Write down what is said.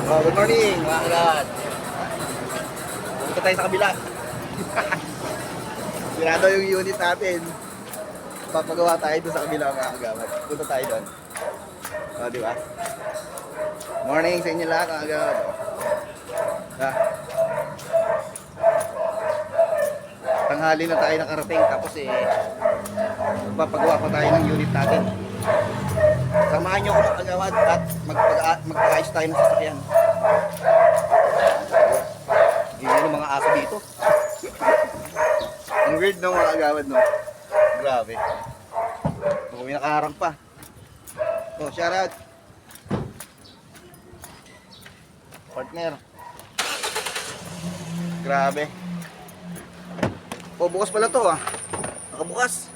Oh, good morning mga kagawad. Punta tayo sa kabila. Sirado yung unit natin. Papagawa tayo doon sa kabila mga kagawad. Punta tayo doon. O, di ba? Morning sa inyo lahat mga kagawad. Tanghali na tayo nakarating tapos magpapagawa pa tayo ng unit natin. Samahan nyo ako mga kagawad at magpakaayos tayo ng sasakyan. Ganyan yung mga aso dito. Ang weird ng mga kagawad, no? Grabe. May nakaharang pa. Oh, shout out. Partner. Grabe. Oh, bukas pala to ah. Nakabukas.